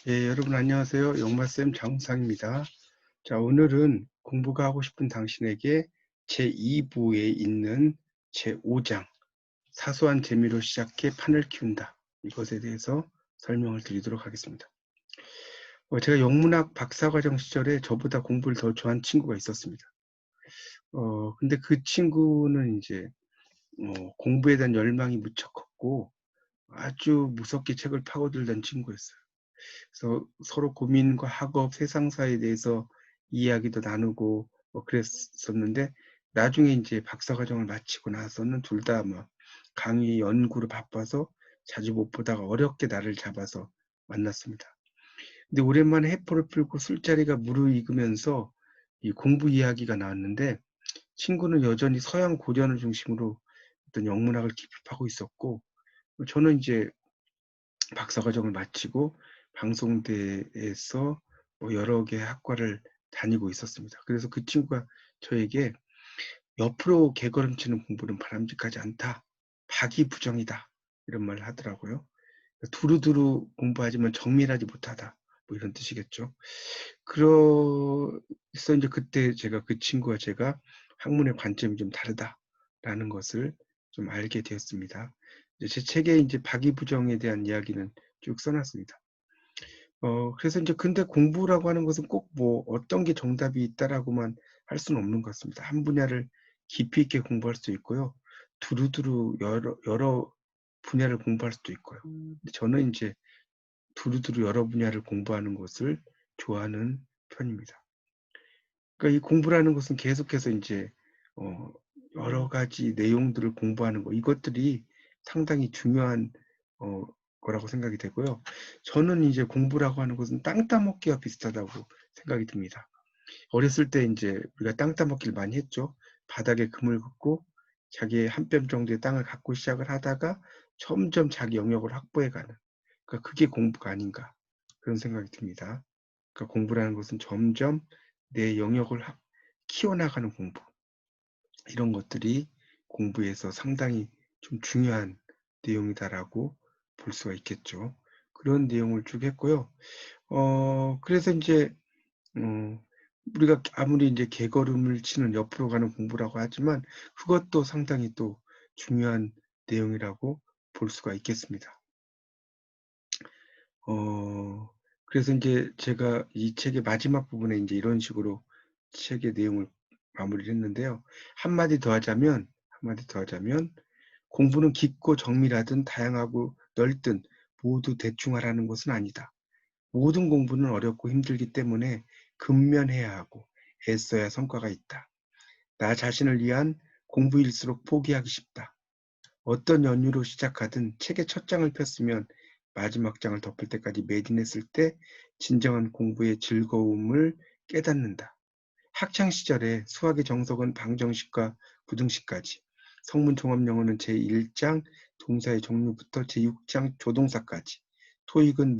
예, 여러분 안녕하세요. 영마쌤 장우상입니다. 자, 오늘은 공부가 하고 싶은 당신에게 제2부에 있는 제5장 사소한 재미로 시작해 판을 키운다. 이것에 대해서 설명을 드리도록 하겠습니다. 제가 영문학 박사과정 시절에 저보다 공부를 더 좋아하는 친구가 있었습니다. 근데 그 친구는 이제 공부에 대한 열망이 무척 컸고 아주 무섭게 책을 파고들던 친구였어요. 그래서 서로 고민과 학업, 세상사에 대해서 이야기도 나누고 그랬었는데 나중에 이제 박사과정을 마치고 나서는 둘 다 막 강의 연구로 바빠서 자주 못 보다가 어렵게 나를 잡아서 만났습니다. 근데 오랜만에 해포를 풀고 술자리가 무르익으면서 이 공부 이야기가 나왔는데 친구는 여전히 서양 고전을 중심으로 어떤 영문학을 깊이 파고 있었고 저는 이제 박사과정을 마치고 방송대에서 여러 개의 학과를 다니고 있었습니다. 그래서 그 친구가 저에게 옆으로 개걸음치는 공부는 바람직하지 않다. 박이부정이다. 이런 말을 하더라고요. 두루두루 공부하지만 정밀하지 못하다. 뭐 이런 뜻이겠죠. 그래서 이제 그때 제가 그 친구와 제가 학문의 관점이 좀 다르다라는 것을 좀 알게 되었습니다. 제 책에 이제 박이부정에 대한 이야기는 쭉 써놨습니다. 그래서 이제 근데 공부라고 하는 것은 꼭 뭐 어떤 게 정답이 있다라고만 할 수는 없는 것 같습니다. 한 분야를 깊이 있게 공부할 수 있고요. 두루두루 여러 분야를 공부할 수도 있고요. 근데 저는 이제 두루두루 여러 분야를 공부하는 것을 좋아하는 편입니다. 그러니까 이 공부라는 것은 계속해서 이제 여러 가지 내용들을 공부하는 거 이것들이 상당히 중요한 거라고 생각이 되고요. 저는 이제 공부라고 하는 것은 땅 따먹기와 비슷하다고 생각이 듭니다. 어렸을 때 이제 우리가 땅 따먹기를 많이 했죠. 바닥에 금을 긋고 자기의 한 뼘 정도의 땅을 갖고 시작을 하다가 점점 자기 영역을 확보해 가는. 그러니까 그게 공부가 아닌가 그런 생각이 듭니다. 그러니까 공부라는 것은 점점 내 영역을 키워나가는 공부. 이런 것들이 공부에서 상당히 좀 중요한 내용이다라고 볼 수가 있겠죠. 그런 내용을 쭉 했고요. 그래서 이제, 우리가 아무리 이제 개걸음을 치는 옆으로 가는 공부라고 하지만 그것도 상당히 또 중요한 내용이라고 볼 수가 있겠습니다. 그래서 이제 제가 이 책의 마지막 부분에 이제 이런 식으로 책의 내용을 마무리를 했는데요. 한마디 더 하자면, 공부는 깊고 정밀하든 다양하고 넓든 모두 대충 하라는 것은 아니다. 모든 공부는 어렵고 힘들기 때문에 근면해야 하고 애써야 성과가 있다. 나 자신을 위한 공부일수록 포기하기 쉽다. 어떤 연유로 시작하든 책의 첫 장을 폈으면 마지막 장을 덮을 때까지 매진했을 때 진정한 공부의 즐거움을 깨닫는다. 학창 시절에 수학의 정석은 방정식과 부등식까지, 성문 종합영어는 제1장 동사의 종류부터 제6장 조동사까지, 토익은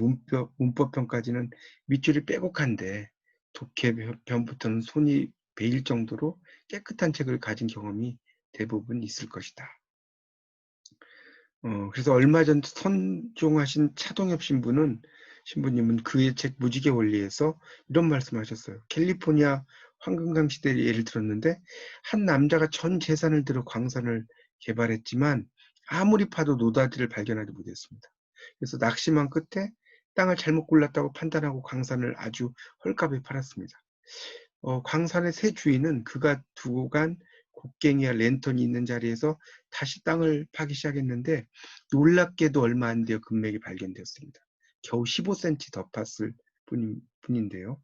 문법편까지는 밑줄이 빼곡한데 독해편부터는 손이 베일 정도로 깨끗한 책을 가진 경험이 대부분 있을 것이다. 그래서 얼마 전 선종하신 차동엽 신부님은 그의 책 무지개 원리에서 이런 말씀하셨어요. 캘리포니아 황금강 시대의 예를 들었는데 한 남자가 전 재산을 들어 광산을 개발했지만 아무리 파도 노다지를 발견하지 못했습니다. 그래서 낙심한 끝에 땅을 잘못 골랐다고 판단하고 광산을 아주 헐값에 팔았습니다. 광산의 새 주인은 그가 두고 간 곡괭이와 랜턴이 있는 자리에서 다시 땅을 파기 시작했는데 놀랍게도 얼마 안 되어 금맥이 발견되었습니다. 겨우 15cm 더 팠을 뿐인데요.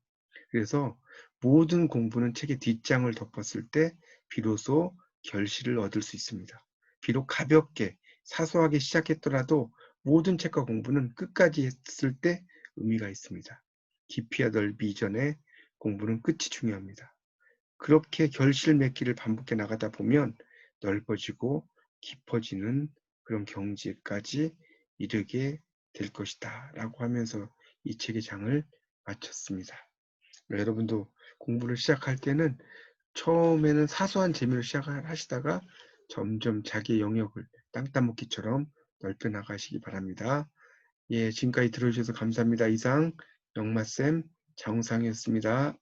그래서 모든 공부는 책의 뒷장을 덮었을 때 비로소 결실을 얻을 수 있습니다. 비록 가볍게 사소하게 시작했더라도 모든 책과 공부는 끝까지 했을 때 의미가 있습니다. 깊이와 넓이 이전에 공부는 끝이 중요합니다. 그렇게 결실 맺기를 반복해 나가다 보면 넓어지고 깊어지는 그런 경지까지 이르게 될 것이다 라고 하면서 이 책의 장을 마쳤습니다. 여러분도 공부를 시작할 때는 처음에는 사소한 재미로 시작하시다가 점점 자기의 영역을 땅 따먹기처럼 넓혀 나가시기 바랍니다. 예, 지금까지 들어주셔서 감사합니다. 이상 영마쌤 정상이었습니다.